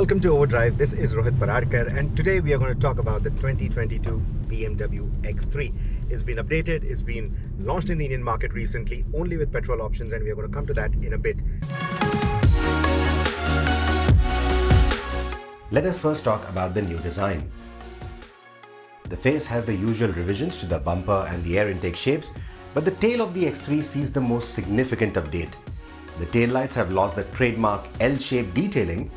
welcome to Overdrive. This is Rohit Paradkar, and today we are going to talk about the 2022 BMW X3. It's been updated, it's been launched in the Indian market recently, only with petrol options, and we are going to come to that in a bit. Let us first talk about the new design. The face has the usual revisions to the bumper and the air intake shapes, but the tail of the X3 sees the most significant update. The taillights have lost the trademark L-shaped detailing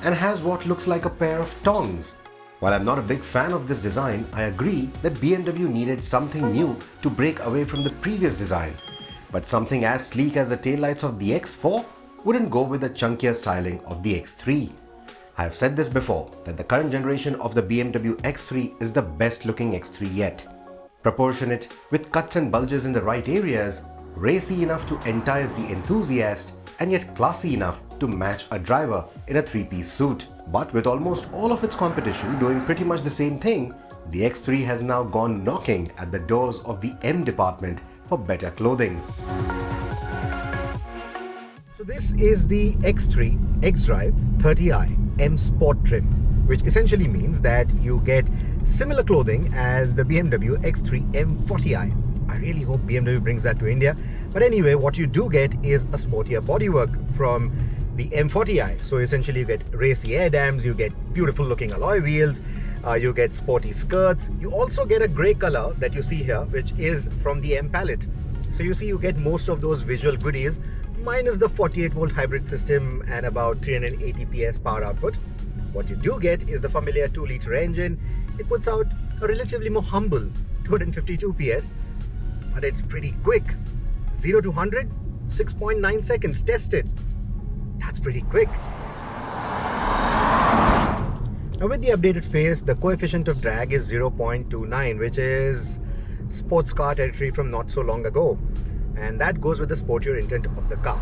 and has what looks like a pair of tongs. While I'm not a big fan of this design, I agree that BMW needed something new to break away from the previous design. But something as sleek as the taillights of the X4 wouldn't go with the chunkier styling of the X3. I have said this before, that the current generation of the BMW X3 is the best looking X3 yet. Proportionate, with cuts and bulges in the right areas, racy enough to entice the enthusiast, and yet classy enough to match a driver in a three-piece suit. But with almost all of its competition doing pretty much the same thing, the X3 has now gone knocking at the doors of the M department for better clothing. So this is the X3 xDrive30i M Sport trim, which essentially means that you get similar clothing as the BMW X3 M40i. I really hope BMW brings that to India. But anyway, what you do get is a sportier bodywork from the M40i. So essentially you get racy air dams, you get beautiful looking alloy wheels, you get sporty skirts. You also get a grey color that you see here, which is from the M palette. So you see you get most of those visual goodies minus the 48 volt hybrid system and about 380 PS power output. What you do get is the familiar 2-liter engine. It puts out a relatively more humble 252 PS, but it's pretty quick. 0 to 100, 6.9 seconds, tested. That's pretty quick. Now with the updated face, the coefficient of drag is 0.29, which is sports car territory from not so long ago. And that goes with the sportier intent of the car.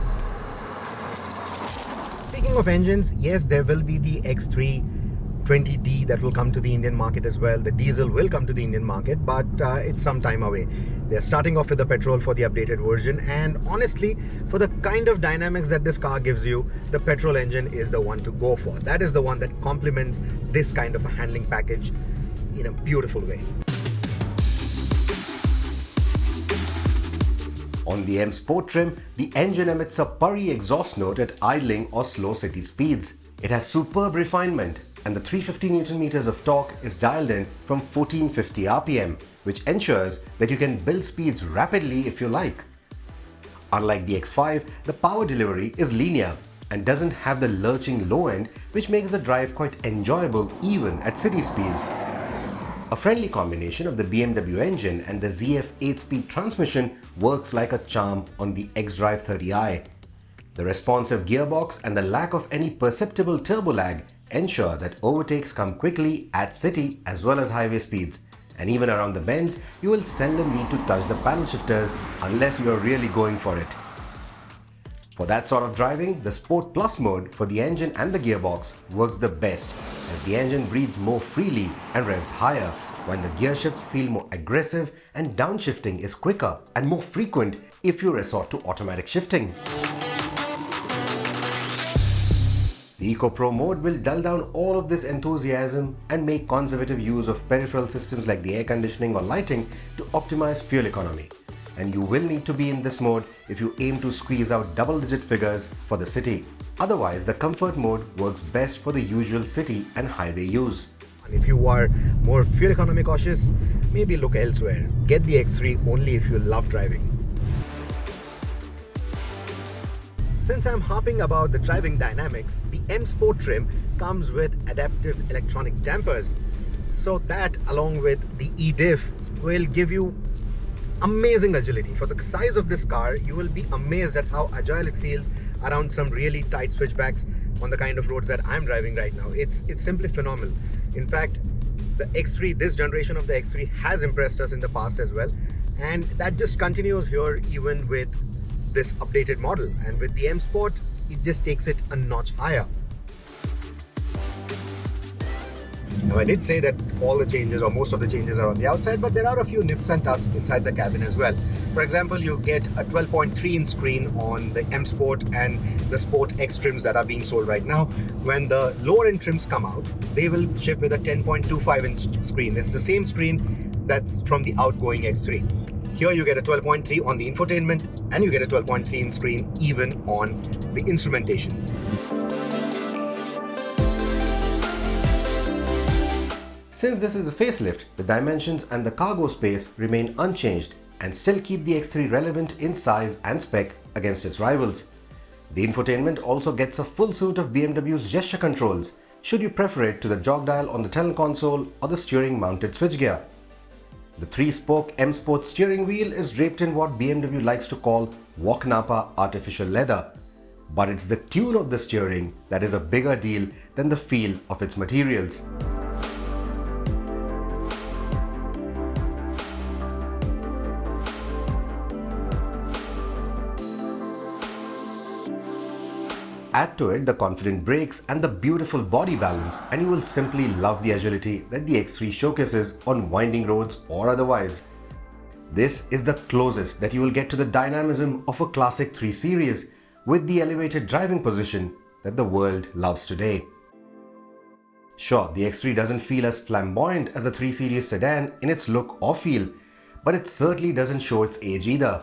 Speaking of engines, yes, there will be the X320D that will come to the Indian market as well. The diesel will come to the Indian market, but it's some time away. They're starting off with the petrol for the updated version, and honestly, for the kind of dynamics that this car gives you, the petrol engine is the one to go for. That is the one that complements this kind of a handling package in a beautiful way. On the M Sport trim, the engine emits a purry exhaust note at idling or slow city speeds. It has superb refinement, and the 350 Nm of torque is dialed in from 1450 RPM, which ensures that you can build speeds rapidly if you like. Unlike the X5, the power delivery is linear and doesn't have the lurching low end, which makes the drive quite enjoyable even at city speeds. A friendly combination of the BMW engine and the ZF 8-speed transmission works like a charm on the xDrive30i. The responsive gearbox and the lack of any perceptible turbo lag ensure that overtakes come quickly at city as well as highway speeds, and even around the bends, you will seldom need to touch the paddle shifters unless you are really going for it. For that sort of driving, the Sport Plus mode for the engine and the gearbox works the best, as the engine breathes more freely and revs higher, while the gear shifts feel more aggressive and downshifting is quicker and more frequent if you resort to automatic shifting. The Eco Pro mode will dull down all of this enthusiasm and make conservative use of peripheral systems like the air conditioning or lighting to optimize fuel economy. And you will need to be in this mode if you aim to squeeze out double-digit figures for the city. Otherwise, the comfort mode works best for the usual city and highway use. And if you are more fuel economy cautious, maybe look elsewhere. Get the X3 only if you love driving. Since I'm harping about the driving dynamics, the M Sport trim comes with adaptive electronic dampers. So that, along with the e-diff, will give you amazing agility. For the size of this car, you will be amazed at how agile it feels around some really tight switchbacks on the kind of roads that I'm driving right now. It's simply phenomenal. In fact, the X3, this generation of the X3 has impressed us in the past as well, and that just continues here even with this updated model. And with the M Sport, it just takes it a notch higher. Now, I did say that all the changes or most of the changes are on the outside, but there are a few nips and tucks inside the cabin as well. For example, you get a 12.3-inch screen on the M Sport and the Sport X trims that are being sold right now. When the lower-end trims come out, they will ship with a 10.25-inch screen. It's the same screen that's from the outgoing X3. Here you get a 12.3 on the infotainment, and you get a 12.3-inch screen even on the instrumentation. Since this is a facelift, the dimensions and the cargo space remain unchanged and still keep the X3 relevant in size and spec against its rivals. The infotainment also gets a full suite of BMW's gesture controls, should you prefer it to the jog dial on the center console or the steering mounted switchgear. The 3-spoke M Sport steering wheel is draped in what BMW likes to call Walk Napa artificial leather. But it's the tune of the steering that is a bigger deal than the feel of its materials. Add to it the confident brakes and the beautiful body balance, and you will simply love the agility that the X3 showcases on winding roads or otherwise. This is the closest that you will get to the dynamism of a classic 3 Series with the elevated driving position that the world loves today. Sure, the X3 doesn't feel as flamboyant as the 3 Series sedan in its look or feel, but it certainly doesn't show its age either.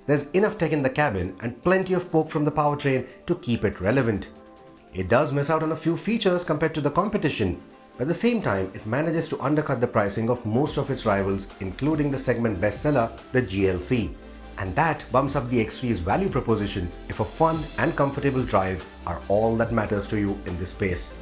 There's enough tech in the cabin and plenty of poke from the powertrain to keep it relevant. It does miss out on a few features compared to the competition, but at the same time it manages to undercut the pricing of most of its rivals, including the segment bestseller, the GLC. And that bumps up the X3's value proposition if a fun and comfortable drive are all that matters to you in this space.